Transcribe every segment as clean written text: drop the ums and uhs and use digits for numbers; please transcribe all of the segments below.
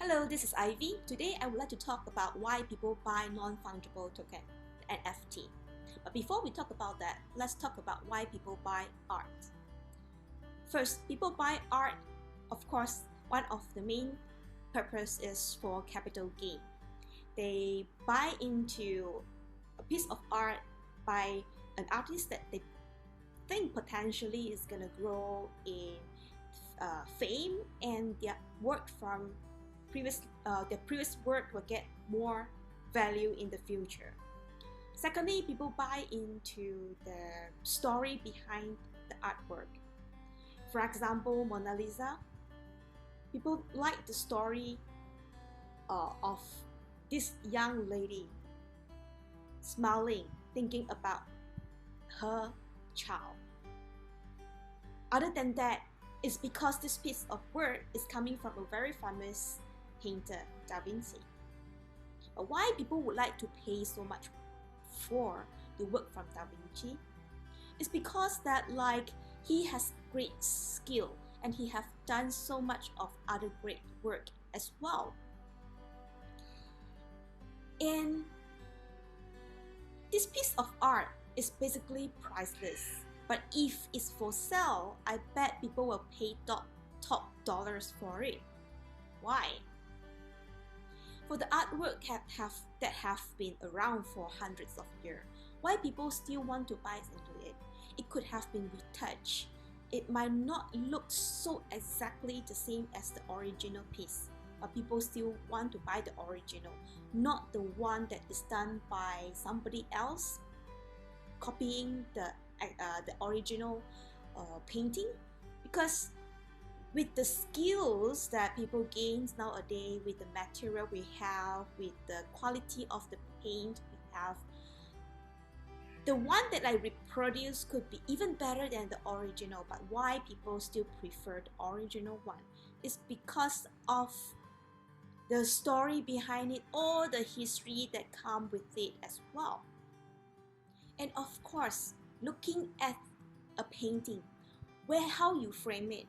Hello, this is Ivy. Today I would like to talk about why people buy non-fungible token, NFT. But before we talk about that, let's talk about why people buy art. First, people buy art, of course, one of the main purpose is for capital gain. They buy into a piece of art by an artist that they think potentially is going to grow in fame, and their work from their previous work will get more value in the future. Secondly, people buy into the story behind the artwork. For example, Mona Lisa. People like the story of this young lady smiling, thinking about her child. Other than that, it's because this piece of work is coming from a very famous painter, Da Vinci. But why people would like to pay so much for the work from Da Vinci? It's because that he has great skill and he have done so much of other great work as well. And this piece of art is basically priceless. But if it's for sale, I bet people will pay top dollars for it. Why? For the artwork that have been around for hundreds of years, why people still want to buy into it? It could have been retouched. It might not look so exactly the same as the original piece, but people still want to buy the original, not the one that is done by somebody else, copying the original painting. Because with the skills that people gain nowadays, with the material we have, with the quality of the paint we have, the one that I reproduce could be even better than the original. But why people still prefer the original one is because of the story behind it, or the history that come with it as well. And of course, looking at a painting, how you frame it,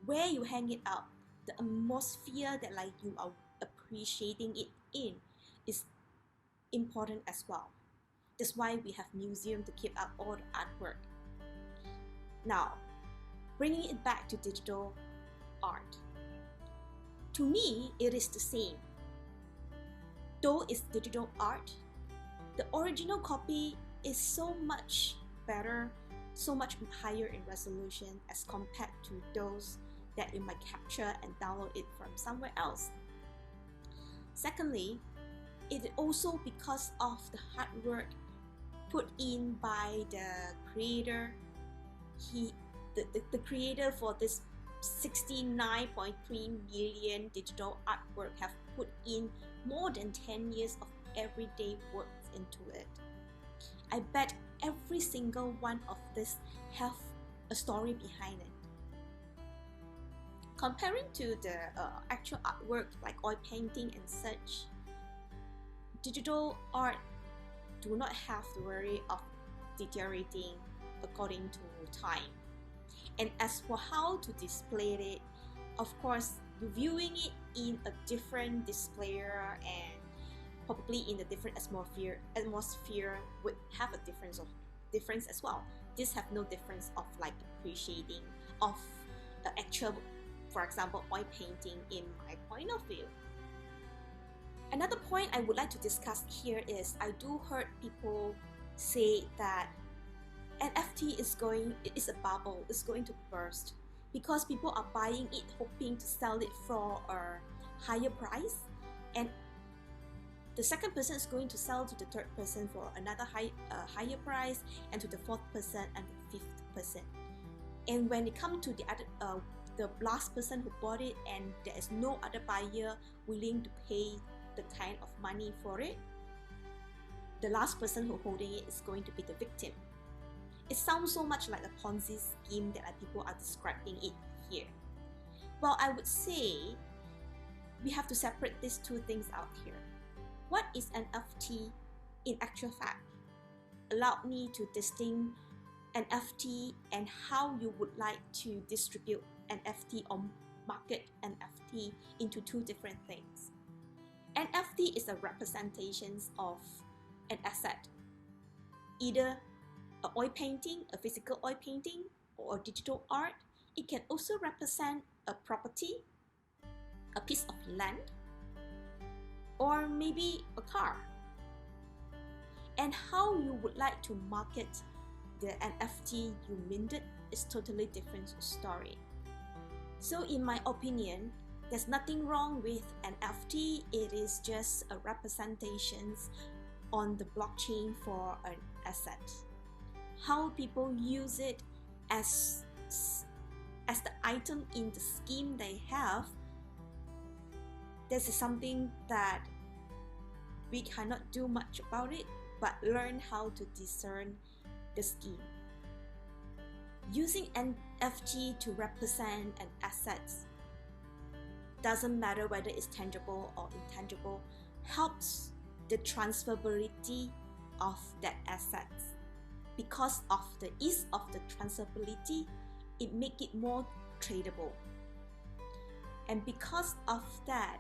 where you hang it up, the atmosphere that you are appreciating it in is important as well. That's why we have museums to keep up all the artwork. Now, bringing it back to digital art. To me, it is the same. Though it's digital art, the original copy is so much better, so much higher in resolution as compared to those that you might capture and download it from somewhere else. Secondly, it is also because of the hard work put in by the creator. The creator for this 69.3 million digital artwork have put in more than 10 years of everyday work into it. I bet every single one of this have a story behind it. Comparing to the actual artwork like oil painting and such, digital art do not have to worry of deteriorating according to time. And as for how to display it, of course, viewing it in a different displayer and probably in a different atmosphere would have a difference as well. This have no difference of appreciating of the actual, for example, oil painting in my point of view. Another point I would like to discuss here is I do heard people say that NFT is a bubble, it's going to burst because people are buying it hoping to sell it for a higher price, and the second person is going to sell to the third person for another higher price, and to the fourth person and the fifth person. And when it comes to the last person who bought it and there is no other buyer willing to pay the kind of money for it, the last person who holding it is going to be the victim. It sounds so much like a Ponzi scheme that people are describing it here. Well, I would say we have to separate these two things out here. What is an NFT in actual fact? Allow me to distinguish an NFT and how you would like to distribute an NFT or market NFT into two different things. NFT is a representation of an asset, either an oil painting, a physical oil painting, or a digital art. It can also represent a property, a piece of land, or maybe a car. And how you would like to market the NFT you minted is totally different story. So in my opinion, there's nothing wrong with NFT. It is just a representation on the blockchain for an asset. How people use it as the item in the scheme they have, this is something that we cannot do much about it, but learn how to discern the scheme. Using NFT to represent an asset, doesn't matter whether it's tangible or intangible, helps the transferability of that asset. Because of the ease of the transferability, it makes it more tradable. And because of that,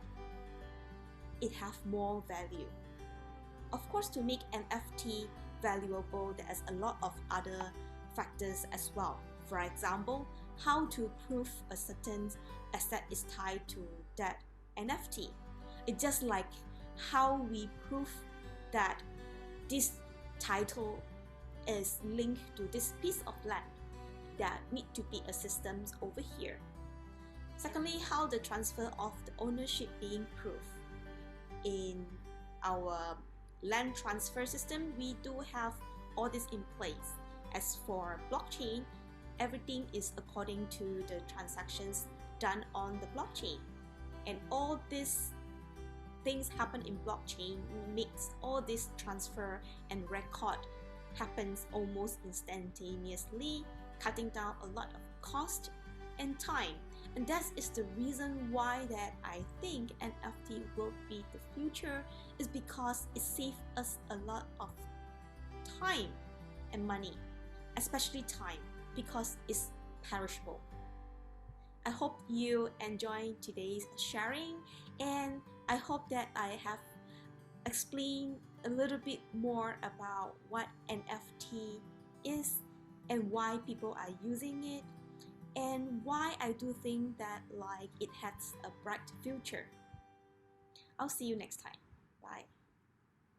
it have more value. Of course, to make NFT valuable, there's a lot of other factors as well. For example, how to prove a certain asset is tied to that NFT. It's just like how we prove that this title is linked to this piece of land. There need to be a system over here. Secondly, how the transfer of the ownership being proved. In our land transfer system, we do have all this in place. As for blockchain, everything is according to the transactions done on the blockchain. And all these things happen in blockchain makes all this transfer and record happens almost instantaneously, cutting down a lot of cost and time. And that is the reason why that I think NFT will be the future, is because it saves us a lot of time and money, especially time, because it's perishable. I hope you enjoyed today's sharing, and I hope that I have explained a little bit more about what NFT is and why people are using it, and why I do think that it has a bright future. I'll see you next time.